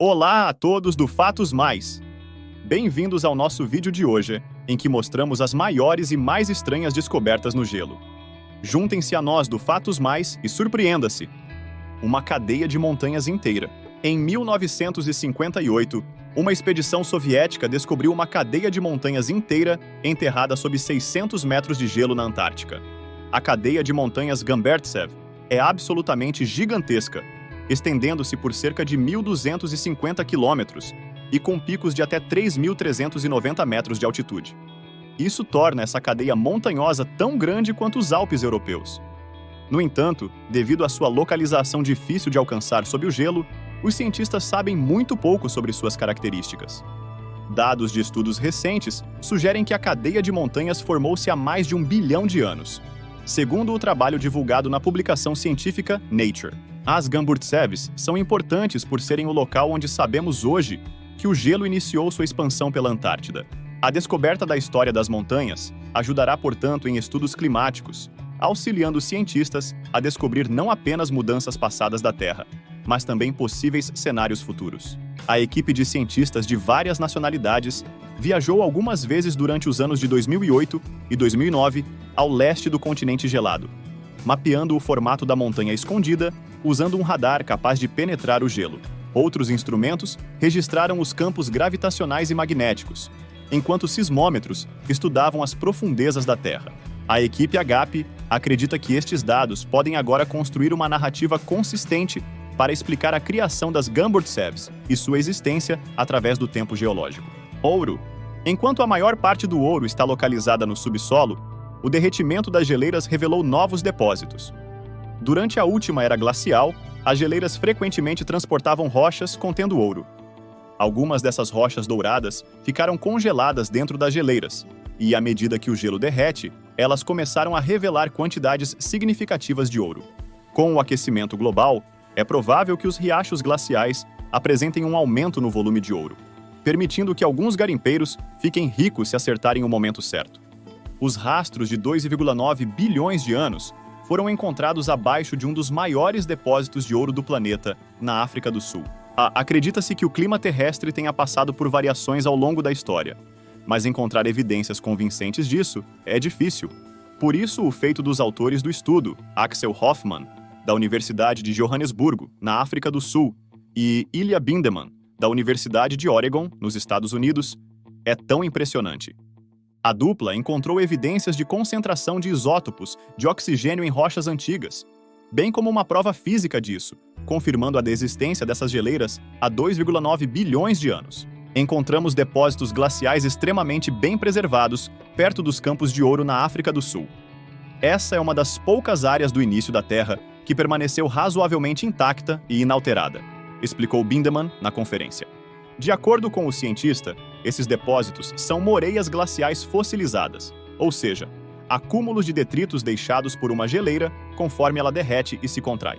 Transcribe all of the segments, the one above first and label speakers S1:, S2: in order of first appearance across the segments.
S1: Olá a todos do Fatos Mais! Bem-vindos ao nosso vídeo de hoje, em que mostramos as maiores e mais estranhas descobertas no gelo. Juntem-se a nós do Fatos Mais e surpreenda-se! Uma cadeia de montanhas inteira. Em 1958, uma expedição soviética descobriu uma cadeia de montanhas inteira enterrada sob 600 metros de gelo na Antártica. A cadeia de montanhas Gamburtsev é absolutamente gigantesca, estendendo-se por cerca de 1.250 quilômetros e com picos de até 3.390 metros de altitude. Isso torna essa cadeia montanhosa tão grande quanto os Alpes europeus. No entanto, devido à sua localização difícil de alcançar sob o gelo, os cientistas sabem muito pouco sobre suas características. Dados de estudos recentes sugerem que a cadeia de montanhas formou-se há mais de 1 bilhão de anos, segundo o trabalho divulgado na publicação científica Nature. As Gamburtsevs são importantes por serem o local onde sabemos hoje que o gelo iniciou sua expansão pela Antártida. A descoberta da história das montanhas ajudará, portanto, em estudos climáticos, auxiliando os cientistas a descobrir não apenas mudanças passadas da Terra, mas também possíveis cenários futuros. A equipe de cientistas de várias nacionalidades viajou algumas vezes durante os anos de 2008 e 2009 ao leste do continente gelado, mapeando o formato da montanha escondida usando um radar capaz de penetrar o gelo. Outros instrumentos registraram os campos gravitacionais e magnéticos, enquanto sismômetros estudavam as profundezas da Terra. A equipe AGAP acredita que estes dados podem agora construir uma narrativa consistente para explicar a criação das Gamburtsevs e sua existência através do tempo geológico. Ouro. Enquanto a maior parte do ouro está localizada no subsolo, o derretimento das geleiras revelou novos depósitos. Durante a última era glacial, as geleiras frequentemente transportavam rochas contendo ouro. Algumas dessas rochas douradas ficaram congeladas dentro das geleiras, e à medida que o gelo derrete, elas começaram a revelar quantidades significativas de ouro. Com o aquecimento global, é provável que os riachos glaciais apresentem um aumento no volume de ouro, permitindo que alguns garimpeiros fiquem ricos se acertarem o momento certo. Os rastros de 2,9 bilhões de anos foram encontrados abaixo de um dos maiores depósitos de ouro do planeta, na África do Sul. Acredita-se que o clima terrestre tenha passado por variações ao longo da história, mas encontrar evidências convincentes disso é difícil. Por isso, o feito dos autores do estudo, Axel Hoffman, da Universidade de Johannesburgo, na África do Sul, e Ilya Bindeman, da Universidade de Oregon, nos Estados Unidos, é tão impressionante. A dupla encontrou evidências de concentração de isótopos de oxigênio em rochas antigas, bem como uma prova física disso, confirmando a desistência dessas geleiras há 2,9 bilhões de anos. Encontramos depósitos glaciais extremamente bem preservados perto dos campos de ouro na África do Sul. Essa é uma das poucas áreas do início da Terra que permaneceu razoavelmente intacta e inalterada, explicou Bindeman na conferência. De acordo com o cientista, esses depósitos são moreias glaciais fossilizadas, ou seja, acúmulos de detritos deixados por uma geleira conforme ela derrete e se contrai.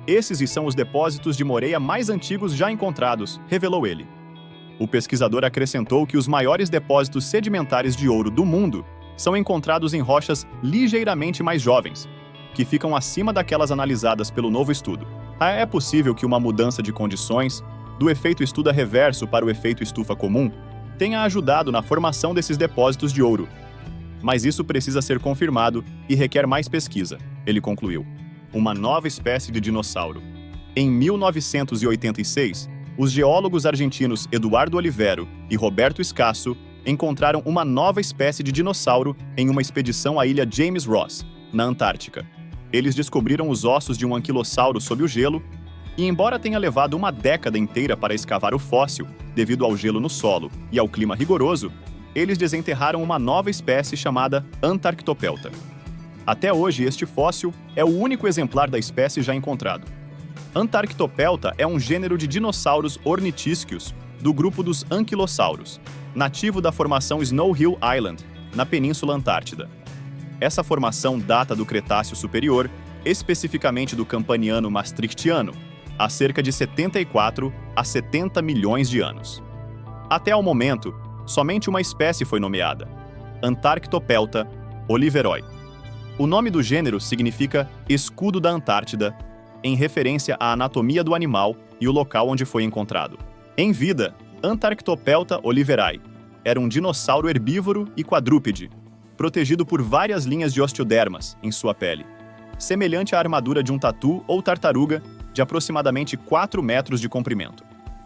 S1: Esses são os depósitos de moreia mais antigos já encontrados, revelou ele. O pesquisador acrescentou que os maiores depósitos sedimentares de ouro do mundo são encontrados em rochas ligeiramente mais jovens, que ficam acima daquelas analisadas pelo novo estudo. É possível que uma mudança de condições, do efeito estufa reverso para o efeito estufa comum, tenha ajudado na formação desses depósitos de ouro. Mas isso precisa ser confirmado e requer mais pesquisa, ele concluiu. Uma nova espécie de dinossauro. Em 1986, os geólogos argentinos Eduardo Olivero e Roberto Escasso encontraram uma nova espécie de dinossauro em uma expedição à ilha James Ross, na Antártica. Eles descobriram os ossos de um anquilossauro sob o gelo, e embora tenha levado uma década inteira para escavar o fóssil, devido ao gelo no solo e ao clima rigoroso, eles desenterraram uma nova espécie chamada Antarctopelta. Até hoje, este fóssil é o único exemplar da espécie já encontrado. Antarctopelta é um gênero de dinossauros ornitísquios do grupo dos anquilossauros, nativo da formação Snow Hill Island, na Península Antártida. Essa formação data do Cretáceo Superior, especificamente do Campaniano maastrichtiano, há cerca de 74 a 70 milhões de anos. Até ao momento, somente uma espécie foi nomeada, Antarctopelta oliveroi. O nome do gênero significa escudo da Antártida, em referência à anatomia do animal e o local onde foi encontrado. Em vida, Antarctopelta oliverae era um dinossauro herbívoro e quadrúpede, protegido por várias linhas de osteodermas em sua pele, semelhante à armadura de um tatu ou tartaruga de aproximadamente 4 metros de comprimento.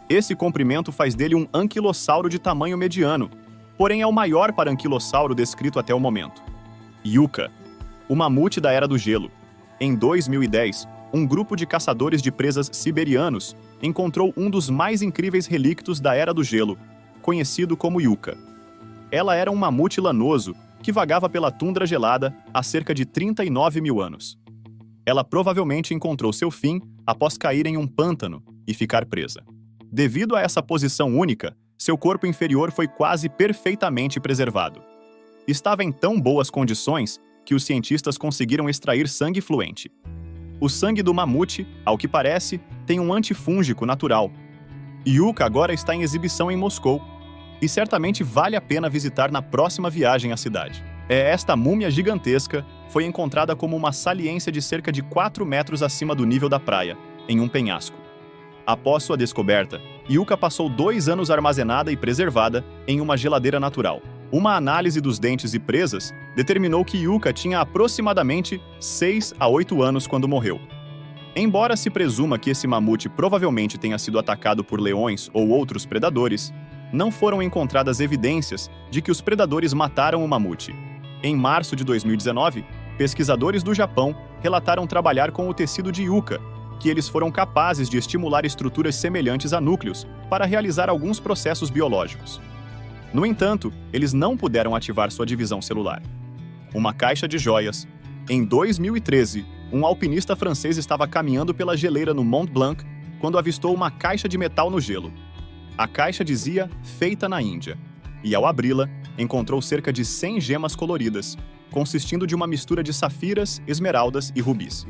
S1: Esse comprimento faz dele um anquilossauro de tamanho mediano, porém é o maior paranquilossauro descrito até o momento. Yucca, o mamute da Era do Gelo. Em 2010, um grupo de caçadores de presas siberianos encontrou um dos mais incríveis relictos da Era do Gelo, conhecido como Yucca. Ela era um mamute lanoso que vagava pela tundra gelada há cerca de 39 mil anos. Ela provavelmente encontrou seu fim após cair em um pântano e ficar presa. Devido a essa posição única, seu corpo inferior foi quase perfeitamente preservado. Estava em tão boas condições que os cientistas conseguiram extrair sangue fluente. O sangue do mamute, ao que parece, tem um antifúngico natural. Yucca agora está em exibição em Moscou, e certamente vale a pena visitar na próxima viagem à cidade. Esta múmia gigantesca foi encontrada como uma saliência de cerca de 4 metros acima do nível da praia, em um penhasco. Após sua descoberta, Yucca passou 2 anos armazenada e preservada em uma geladeira natural. Uma análise dos dentes e presas determinou que Yucca tinha aproximadamente 6 a 8 anos quando morreu. Embora se presuma que esse mamute provavelmente tenha sido atacado por leões ou outros predadores, não foram encontradas evidências de que os predadores mataram o mamute. Em março de 2019, pesquisadores do Japão relataram trabalhar com o tecido de Yucca, que eles foram capazes de estimular estruturas semelhantes a núcleos para realizar alguns processos biológicos. No entanto, eles não puderam ativar sua divisão celular. Uma caixa de joias. Em 2013, um alpinista francês estava caminhando pela geleira no Mont Blanc quando avistou uma caixa de metal no gelo. A caixa dizia "feita na Índia", e ao abri-la, encontrou cerca de 100 gemas coloridas, consistindo de uma mistura de safiras, esmeraldas e rubis.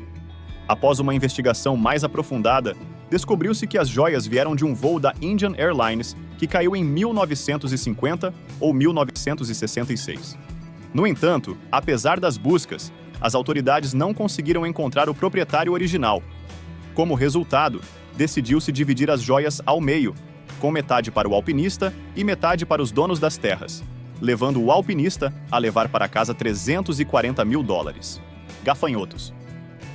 S1: Após uma investigação mais aprofundada, descobriu-se que as joias vieram de um voo da Indian Airlines que caiu em 1950 ou 1966. No entanto, apesar das buscas, as autoridades não conseguiram encontrar o proprietário original. Como resultado, decidiu-se dividir as joias ao meio, com metade para o alpinista e metade para os donos das terras, levando o alpinista a levar para casa $340 mil. Gafanhotos.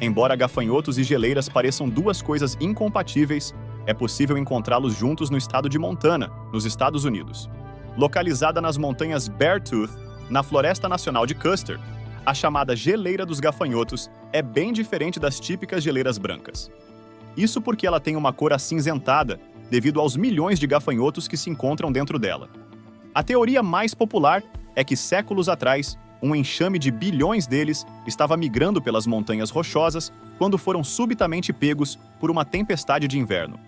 S1: Embora gafanhotos e geleiras pareçam duas coisas incompatíveis, é possível encontrá-los juntos no estado de Montana, nos Estados Unidos. Localizada nas montanhas Beartooth, na Floresta Nacional de Custer, a chamada geleira dos gafanhotos é bem diferente das típicas geleiras brancas. Isso porque ela tem uma cor acinzentada, devido aos milhões de gafanhotos que se encontram dentro dela. A teoria mais popular é que séculos atrás, um enxame de bilhões deles estava migrando pelas montanhas rochosas quando foram subitamente pegos por uma tempestade de inverno.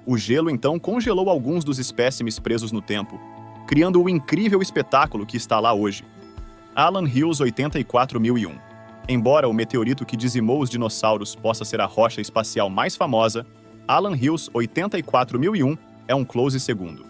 S1: O gelo então congelou alguns dos espécimes presos no tempo, criando o incrível espetáculo que está lá hoje. Allan Hills 84001. Embora o meteorito que dizimou os dinossauros possa ser a rocha espacial mais famosa, Allan Hills 84001 é um close segundo.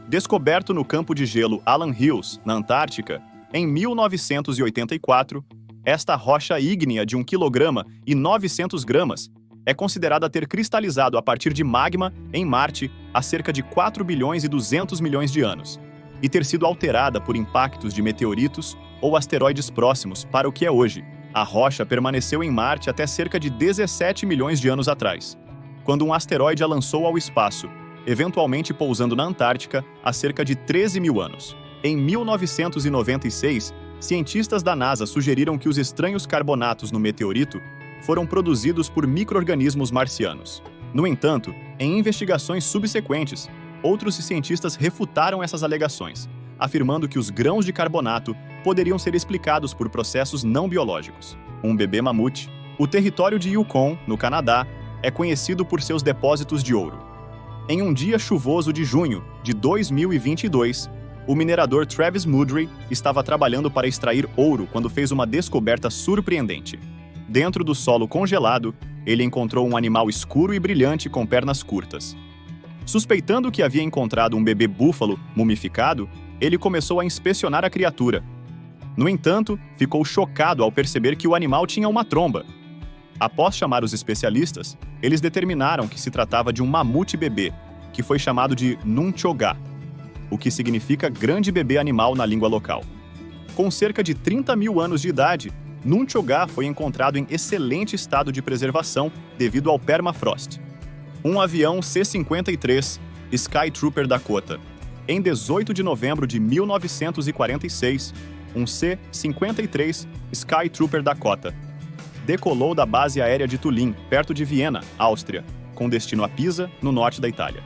S1: Descoberto no campo de gelo Allan Hills, na Antártica, em 1984, esta rocha ígnea de 1,9 kg é considerada ter cristalizado a partir de magma em Marte há cerca de 4 bilhões e 200 milhões de anos, e ter sido alterada por impactos de meteoritos ou asteroides próximos para o que é hoje. A rocha permaneceu em Marte até cerca de 17 milhões de anos atrás, quando um asteroide a lançou ao espaço, eventualmente pousando na Antártica há cerca de 13 mil anos. Em 1996, cientistas da NASA sugeriram que os estranhos carbonatos no meteorito foram produzidos por micro-organismos marcianos. No entanto, em investigações subsequentes, outros cientistas refutaram essas alegações, afirmando que os grãos de carbonato poderiam ser explicados por processos não biológicos. Um bebê mamute. O território de Yukon, no Canadá, é conhecido por seus depósitos de ouro. Em um dia chuvoso de junho de 2022, o minerador Travis Mudry estava trabalhando para extrair ouro quando fez uma descoberta surpreendente. Dentro do solo congelado, ele encontrou um animal escuro e brilhante com pernas curtas. Suspeitando que havia encontrado um bebê búfalo mumificado, ele começou a inspecionar a criatura. No entanto, ficou chocado ao perceber que o animal tinha uma tromba. Após chamar os especialistas, eles determinaram que se tratava de um mamute bebê, que foi chamado de Nunchoga, o que significa grande bebê animal na língua local. Com cerca de 30 mil anos de idade, Nunchoga foi encontrado em excelente estado de preservação devido ao permafrost. Um avião C-53 Sky Trooper Dakota, em 18 de novembro de 1946, um C-53 Sky Trooper Dakota decolou da base aérea de Tulim, perto de Viena, Áustria, com destino a Pisa, no norte da Itália.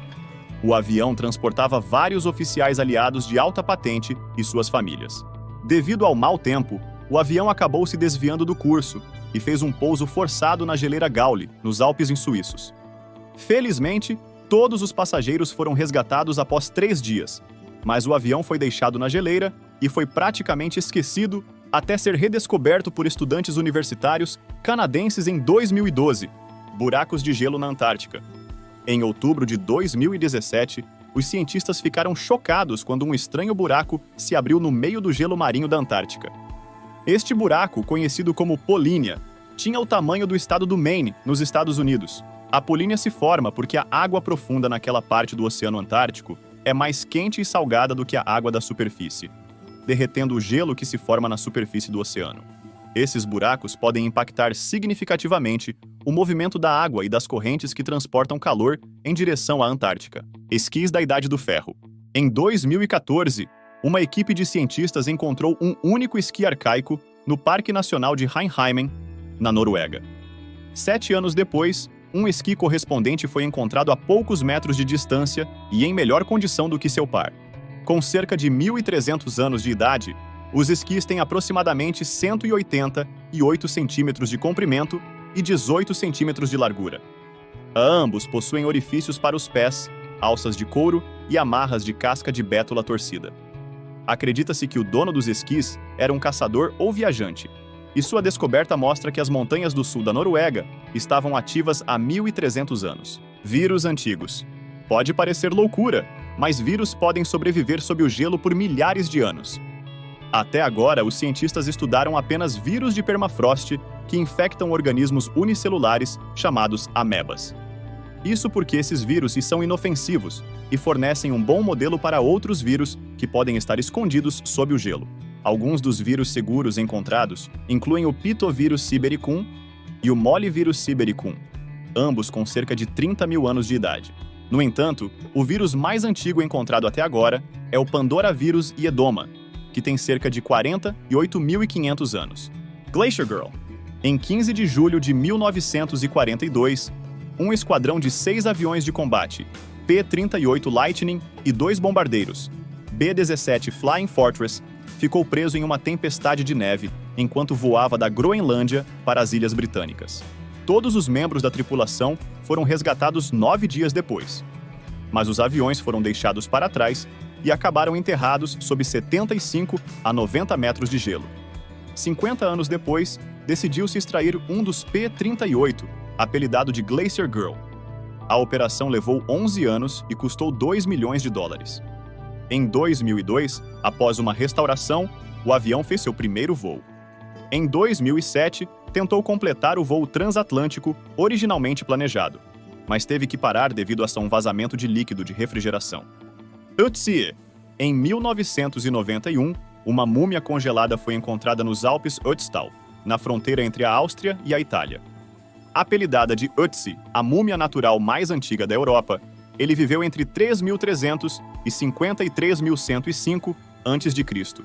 S1: O avião transportava vários oficiais aliados de alta patente e suas famílias. Devido ao mau tempo, o avião acabou se desviando do curso e fez um pouso forçado na geleira Gaule, nos Alpes suíços. Felizmente, todos os passageiros foram resgatados após 3 dias, mas o avião foi deixado na geleira e foi praticamente esquecido até ser redescoberto por estudantes universitários canadenses em 2012, buracos de gelo na Antártica. Em outubro de 2017, os cientistas ficaram chocados quando um estranho buraco se abriu no meio do gelo marinho da Antártica. Este buraco, conhecido como Polínia, tinha o tamanho do estado do Maine, nos Estados Unidos. A polínia se forma porque a água profunda naquela parte do Oceano Antártico é mais quente e salgada do que a água da superfície, derretendo o gelo que se forma na superfície do oceano. Esses buracos podem impactar significativamente o movimento da água e das correntes que transportam calor em direção à Antártica. Esquis da Idade do Ferro. Em 2014, uma equipe de cientistas encontrou um único esqui arcaico no Parque Nacional de Reinheimen, na Noruega. 7 anos depois, um esqui correspondente foi encontrado a poucos metros de distância e em melhor condição do que seu par. Com cerca de 1.300 anos de idade, os esquis têm aproximadamente 188 centímetros de comprimento e 18 centímetros de largura. Ambos possuem orifícios para os pés, alças de couro e amarras de casca de bétula torcida. Acredita-se que o dono dos esquis era um caçador ou viajante, e sua descoberta mostra que as montanhas do sul da Noruega estavam ativas há 1.300 anos. Vírus antigos. Pode parecer loucura, mas vírus podem sobreviver sob o gelo por milhares de anos. Até agora, os cientistas estudaram apenas vírus de permafrost que infectam organismos unicelulares chamados amebas. Isso porque esses vírus são inofensivos e fornecem um bom modelo para outros vírus que podem estar escondidos sob o gelo. Alguns dos vírus seguros encontrados incluem o Pitovírus sibericum e o Molivírus sibericum, ambos com cerca de 30 mil anos de idade. No entanto, o vírus mais antigo encontrado até agora é o Pandorávírus iedoma, que tem cerca de 48.500 anos. Glacier Girl. Em 15 de julho de 1942, um esquadrão de 6 aviões de combate, P-38 Lightning e 2 bombardeiros, B-17 Flying Fortress, ficou preso em uma tempestade de neve enquanto voava da Groenlândia para as Ilhas Britânicas. Todos os membros da tripulação foram resgatados 9 dias depois, mas os aviões foram deixados para trás e acabaram enterrados sob 75 a 90 metros de gelo. 50 anos depois, decidiu-se extrair um dos P-38, apelidado de Glacier Girl. A operação levou 11 anos e custou $2 milhões. Em 2002, após uma restauração, o avião fez seu primeiro voo. Em 2007, tentou completar o voo transatlântico originalmente planejado, mas teve que parar devido a um vazamento de líquido de refrigeração. Ötzi. Em 1991, uma múmia congelada foi encontrada nos Alpes Ötztal, na fronteira entre a Áustria e a Itália. Apelidada de Ötzi, a múmia natural mais antiga da Europa, ele viveu entre 3.300 e 53.105 a.C.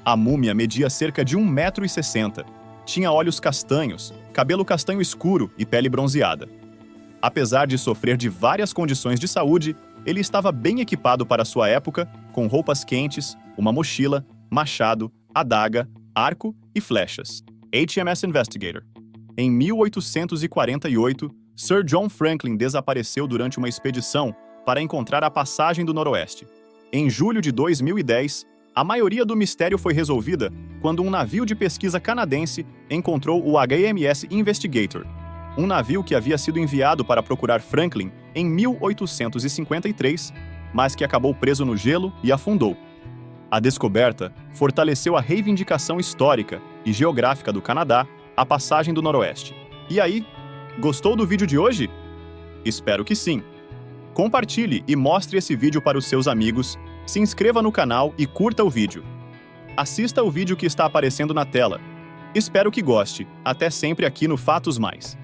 S1: A múmia media cerca de 1,60 m, tinha olhos castanhos, cabelo castanho escuro e pele bronzeada. Apesar de sofrer de várias condições de saúde, ele estava bem equipado para sua época, com roupas quentes, uma mochila, machado, adaga, arco e flechas. HMS Investigator. Em 1848, Sir John Franklin desapareceu durante uma expedição para encontrar a passagem do Noroeste. Em julho de 2010, a maioria do mistério foi resolvida quando um navio de pesquisa canadense encontrou o HMS Investigator, um navio que havia sido enviado para procurar Franklin em 1853, mas que acabou preso no gelo e afundou. A descoberta fortaleceu a reivindicação histórica e geográfica do Canadá, a passagem do Noroeste. E aí, gostou do vídeo de hoje? Espero que sim. Compartilhe e mostre esse vídeo para os seus amigos, se inscreva no canal e curta o vídeo. Assista o vídeo que está aparecendo na tela. Espero que goste. Até sempre aqui no Fatos Mais.